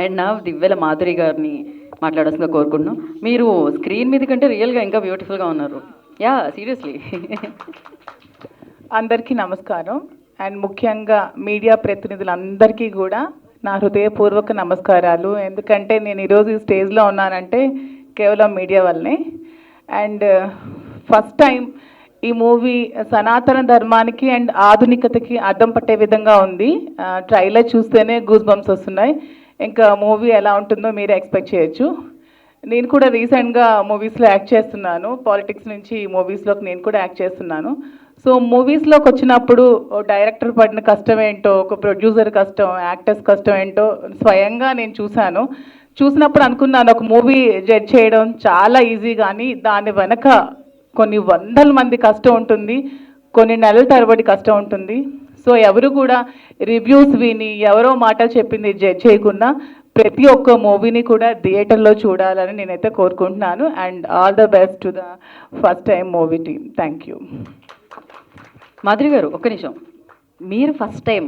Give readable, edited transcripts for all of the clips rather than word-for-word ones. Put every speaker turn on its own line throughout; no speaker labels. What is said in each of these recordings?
And నా దివ్యల మాధురి గారిని మాట్లాడాల్సిందిగా కోరుకుంటున్నాం. మీరు స్క్రీన్ మీద కంటే రియల్గా ఇంకా బ్యూటిఫుల్గా ఉన్నారు. Yeah seriously.
అందరికీ నమస్కారం. అండ్ ముఖ్యంగా మీడియా ప్రతినిధులందరికీ కూడా నా హృదయపూర్వక నమస్కారాలు. ఎందుకంటే నేను ఈరోజు ఈ స్టేజ్లో ఉన్నానంటే కేవలం మీడియా వల్లనే. అండ్ ఫస్ట్ టైం ఈ మూవీ సనాతన ధర్మానికి అండ్ ఆధునికతకి అద్దం పట్టే విధంగా ఉంది. ట్రైలర్ చూస్తేనే గూస్ బంప్స్ వస్తున్నాయి. ఇంకా మూవీ ఎలా ఉంటుందో మీరే ఎక్స్పెక్ట్ చేయొచ్చు. నేను కూడా రీసెంట్గా మూవీస్లో యాక్ట్ చేస్తున్నాను. పాలిటిక్స్ నుంచి మూవీస్లోకి నేను కూడా యాక్ట్ చేస్తున్నాను. సో మూవీస్లోకి వచ్చినప్పుడు డైరెక్టర్ పడిన కష్టం ఏంటో, ఒక ప్రొడ్యూసర్ కష్టం, యాక్టర్స్ కష్టం ఏంటో స్వయంగా నేను చూసినప్పుడు అనుకున్నాను, ఒక మూవీ జడ్జ్ చేయడం చాలా ఈజీ, కానీ దాని వెనక కొన్ని వందల మంది కష్టం ఉంటుంది, కొన్ని నెలల తరబడి కష్టం ఉంటుంది. సో ఎవరు కూడా రివ్యూస్ విని ఎవరో మాటలు చెప్పింది జడ్జ్ చేయకుండా ప్రతి ఒక్క మూవీని కూడా థియేటర్లో చూడాలని నేనైతే కోరుకుంటున్నాను. And all the best to the first time movie team. Thank you.
Madhuri గారు ఒక్క నిమిషం, మీరు ఫస్ట్ టైం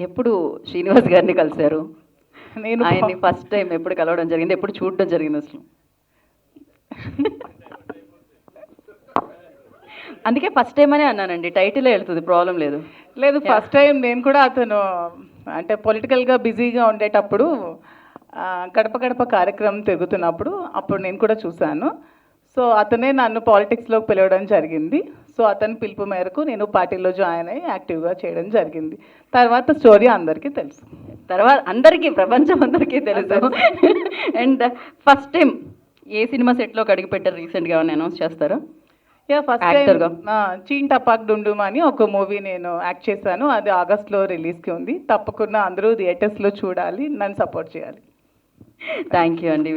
ఎప్పుడు శ్రీనివాస్ గారిని కలిశారు?
నేను
ఆయన్ని ఫస్ట్ టైం ఎప్పుడు కలవడం జరిగింది, ఎప్పుడు చూడడం జరిగింది అసలు? అందుకే ఫస్ట్ టైం అనే అన్నానండి, టైటిలే వెళ్తుంది, ప్రాబ్లం లేదు.
లేదు, ఫస్ట్ టైం నేను కూడా అతను అంటే పొలిటికల్గా బిజీగా ఉండేటప్పుడు గడప గడప కార్యక్రమం తిరుగుతున్నప్పుడు అప్పుడు నేను కూడా చూశాను. సో అతనే నన్ను పాలిటిక్స్లోకి పిలవడం జరిగింది. సో అతని పిలుపు మేరకు నేను పార్టీలో జాయిన్ అయ్యి యాక్టివ్గా చేయడం జరిగింది. తర్వాత స్టోరీ అందరికీ తెలుసు,
తర్వాత అందరికీ, ప్రపంచం అందరికీ తెలుసు. అండ్ ఫస్ట్ టైం ఏ సినిమా సెట్లోకి అడిగి పెట్టారు రీసెంట్గా అనౌన్స్ చేస్తారా?
ఫస్ట్ టైం చీన్ టపాక్ డుండుమ్ అని ఒక మూవీ నేను యాక్ట్ చేశాను. అది ఆగస్ట్లో రిలీజ్కి ఉంది. తప్పకుండా అందరూ థియేటర్స్లో చూడాలి, నన్ను సపోర్ట్ చేయాలి.
థ్యాంక్ యూ అండి.